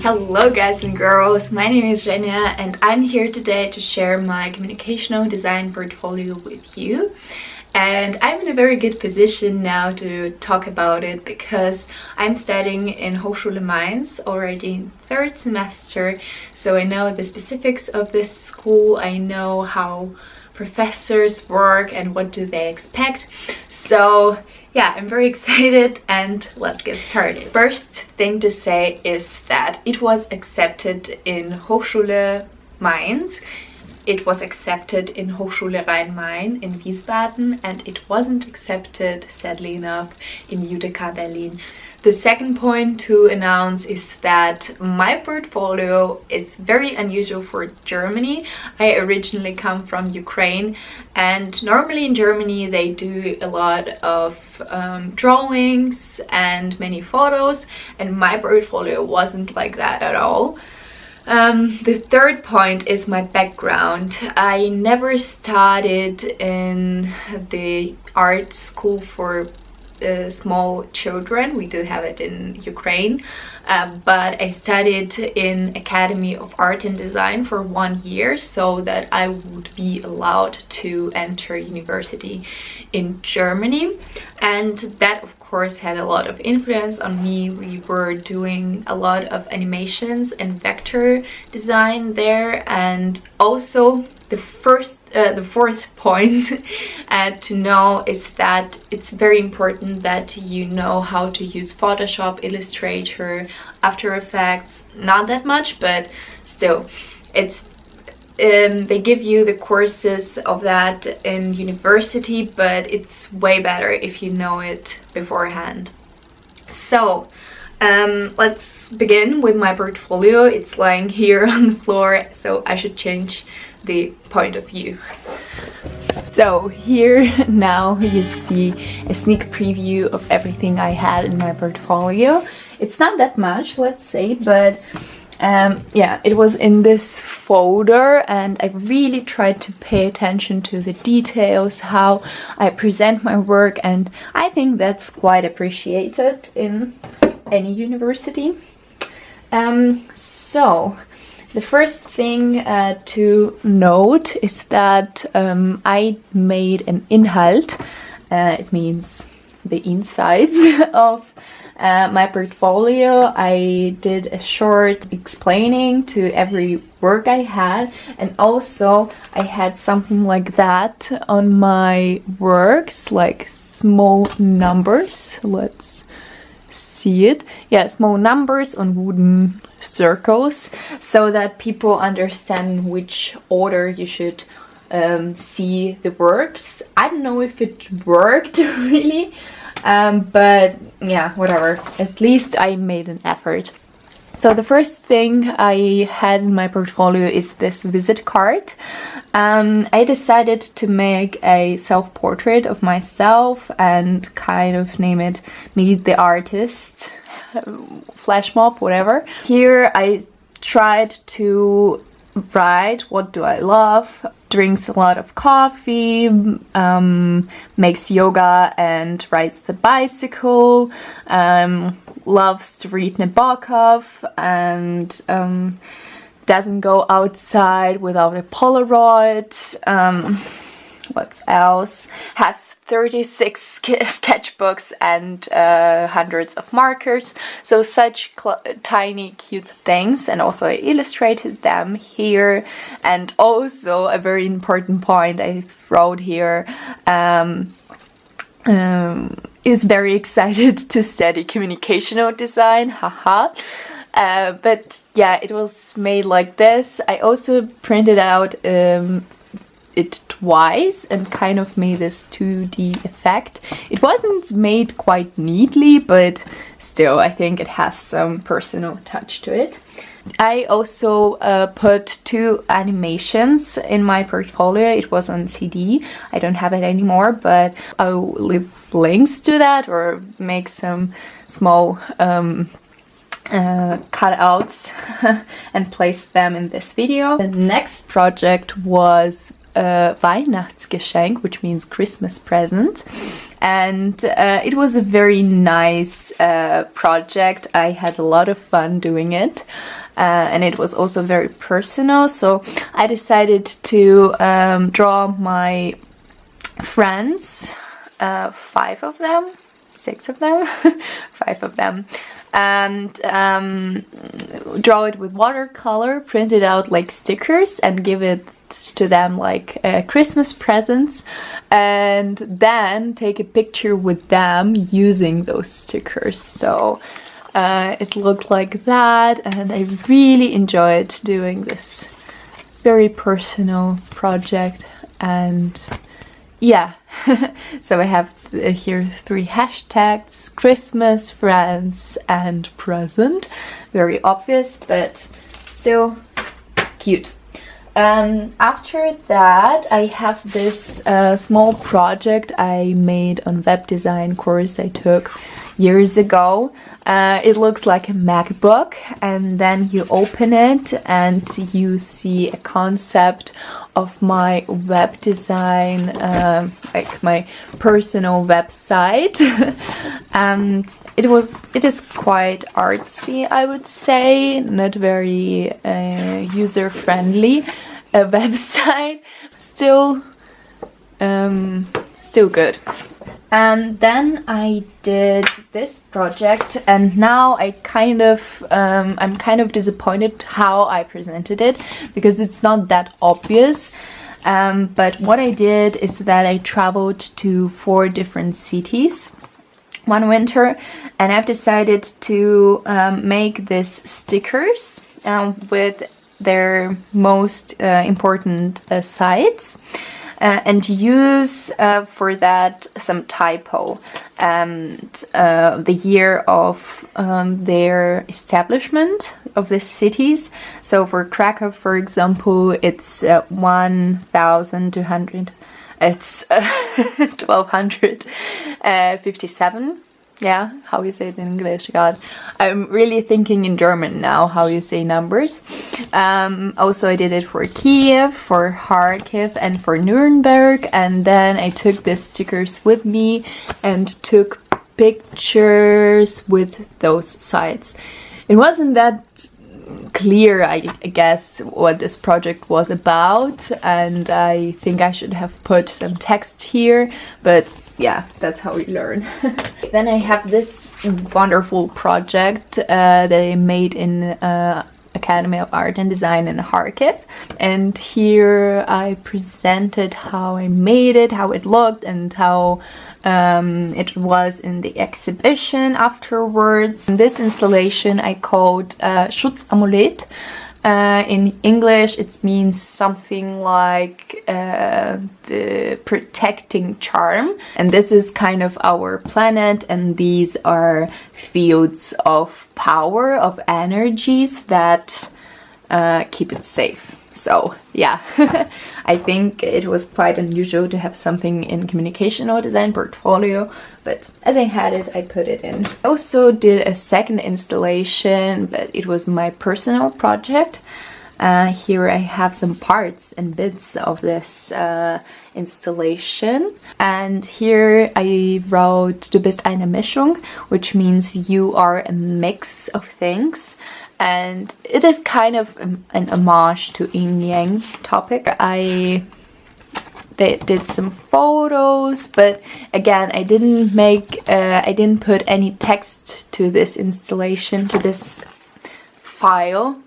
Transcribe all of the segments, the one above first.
Hello guys and girls, my name is Jenya and I'm here today to share my communicational design portfolio with you. And I'm in a very good position now to talk about it because I'm studying in Hochschule Mainz already in third semester, so I know the specifics of this school, I know how professors work and what do they expect. So yeah, I'm very excited and let's get started. First thing to say is that it was accepted in Hochschule Mainz, it was accepted in Hochschule Rhein-Main in Wiesbaden, and it wasn't accepted, sadly enough, in UTK Berlin. The second point to announce is that my portfolio is very unusual for Germany. I originally come from Ukraine, and normally in Germany they do a lot of drawings and many photos, and my portfolio wasn't like that at all. The third point is my background. I never studied in the art school for small children. We do have it in Ukraine, but I studied in Academy of Art and Design for 1 year so that I would be allowed to enter university in Germany, and that of course had a lot of influence on me. We were doing a lot of animations and vector design there, and also the fourth point to know is that it's very important that you know how to use Photoshop, Illustrator, After Effects. Not that much, but still, it's they give you the courses of that in university, but it's way better if you know it beforehand. So let's begin with my portfolio. It's lying here on the floor, so I should change the point of view. So here now you see a sneak preview of everything I had in my portfolio. It's not that much, let's say, but yeah, it was in this folder, and I really tried to pay attention to the details, how I present my work, and I think that's quite appreciated in any university. So the first thing to note is that I made an Inhalt. It means the insides of my portfolio. I did a short explaining to every work I had, and also I had something like that on my works, like small numbers. Let's see it. Yeah, small numbers on wooden circles, so that people understand which order you should see the works. I don't know if it worked really, but yeah, whatever, at least I made an effort. So the first thing I had in my portfolio is this visit card. I decided to make a self-portrait of myself and kind of name it Meet the Artist, flash mob, whatever. Here I tried to write what do I love. Drinks a lot of coffee, makes yoga and rides the bicycle, loves to read Nabokov, and doesn't go outside without a Polaroid. What else? Has 36 sketchbooks and hundreds of markers. So such tiny cute things, and also I illustrated them here. And also a very important point I wrote here, is very excited to study communicational design, haha. But yeah, it was made like this. I also printed out it twice and kind of made this 2D effect. It wasn't made quite neatly, but still I think it has some personal touch to it. I also put 2 animations in my portfolio. It was on CD. I don't have it anymore, but I'll leave links to that or make some small cutouts and place them in this video. The next project was Weihnachtsgeschenk, which means Christmas present. And it was a very nice project. I had a lot of fun doing it. And it was also very personal, so I decided to draw my friends, 5 of them, 6 of them, 5 of them, and draw it with watercolor, print it out like stickers, and give it to them like Christmas presents, and then take a picture with them using those stickers. So it looked like that, and I really enjoyed doing this very personal project. And yeah, so I have here 3 hashtags: Christmas, friends, and present. Very obvious, but still cute. After that, I have this small project I made on web design course I took years ago. It looks like a MacBook, and then you open it and you see a concept of my web design, like my personal website. And it is quite artsy, I would say, not very user-friendly website. Still good. And then I did this project, and now I'm kind of disappointed how I presented it, because it's not that obvious. But what I did is that I traveled to 4 different cities one winter, and I've decided to make these stickers with their most important sites. And use for that some typo and the year of their establishment of the cities. So for Krakow, for example, it's 1200. It's 1257. Yeah, how you say it in English, God. I'm really thinking in German now, how you say numbers. Also, I did it for Kiev, for Kharkiv, and for Nuremberg. And then I took the stickers with me and took pictures with those sites. It wasn't that clear, I guess, what this project was about, and I think I should have put some text here, but yeah, that's how we learn. Then I have this wonderful project that I made in Academy of Art and Design in Kharkiv, and here I presented how I made it, how it looked, and how it was in the exhibition afterwards. This installation I called Schutzamulet. In English it means something like the protecting charm, and this is kind of our planet, and these are fields of power, of energies that keep it safe. So yeah, I think it was quite unusual to have something in communicational design portfolio, but as I had it, I put it in. I also did a second installation, but it was my personal project. Here I have some parts and bits of this installation, and here I wrote "Du bist eine Mischung," which means you are a mix of things. And it is kind of an homage to yin yang topic. I did some photos, but again, I didn't put any text to this installation, to this file,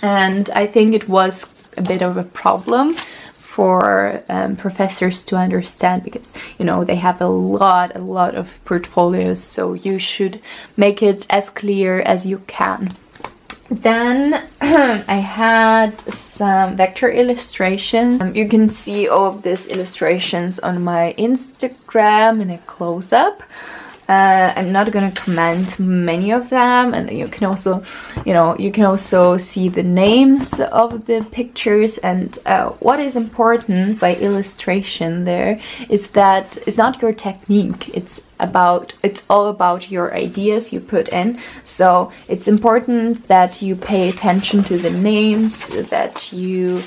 and I think it was a bit of a problem for professors to understand, because you know they have a lot of portfolios, so you should make it as clear as you can. Then I had some vector illustrations. You can see all of these illustrations on my Instagram in a close-up. I'm not gonna comment many of them, and you can also, see the names of the pictures. And what is important by illustration there is that it's not your technique, it's it's all about your ideas you put in. So it's important that you pay attention to the names, that you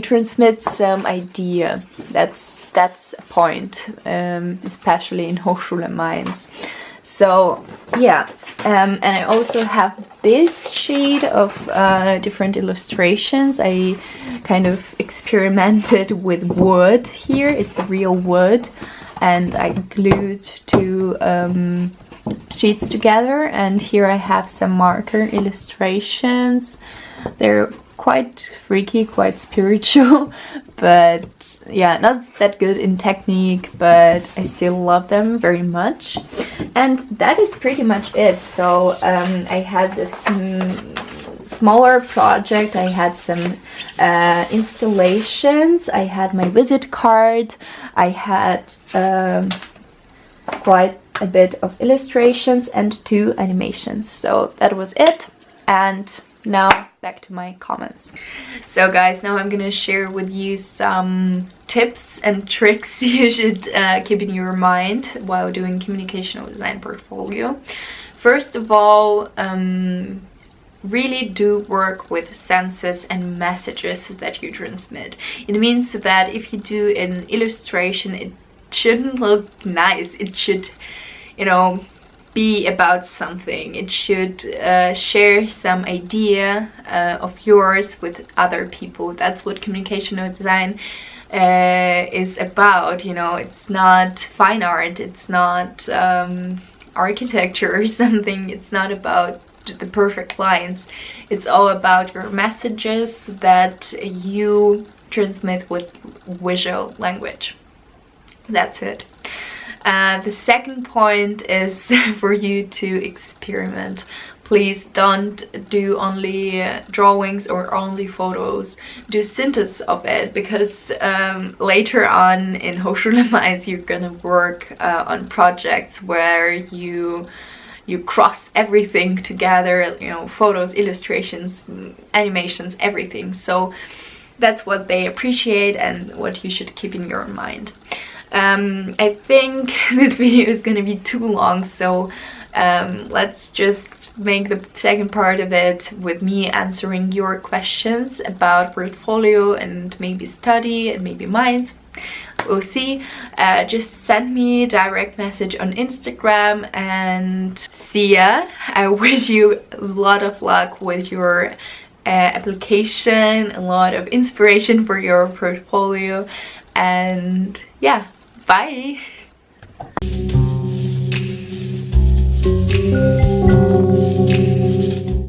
transmit some idea. That's a point, especially in Hochschule Mainz. So yeah, and I also have this sheet of different illustrations. I kind of experimented with wood here. It's real wood, and I glued two sheets together, and here I have some marker illustrations. They're quite freaky, quite spiritual, but yeah, not that good in technique, but I still love them very much. And that is pretty much it. So I had this smaller project. I had some installations, I had my visit card, I had quite a bit of illustrations and 2 animations. So that was it, and now back to my comments. So guys, now I'm gonna share with you some tips and tricks you should keep in your mind while doing communicational design portfolio. First of all, really do work with senses and messages that you transmit. It means that if you do an illustration, it shouldn't look nice. It should, be about something. It should share some idea of yours with other people. That's what communicational design is about. It's not fine art, it's not architecture or something. It's not about the perfect lines. It's all about your messages that you transmit with visual language. That's it. The second point is for you to experiment. Please don't do only drawings or only photos. Do synthesis of it, because later on in Hochschule Mainz you're gonna work on projects where you cross everything together, photos, illustrations, animations, everything. So that's what they appreciate and what you should keep in your mind. I think this video is gonna be too long, so let's just make the second part of it with me answering your questions about portfolio and maybe study and maybe Mainz. We'll see. Just send me a direct message on Instagram, and see ya. I wish you a lot of luck with your application, a lot of inspiration for your portfolio, and yeah, bye.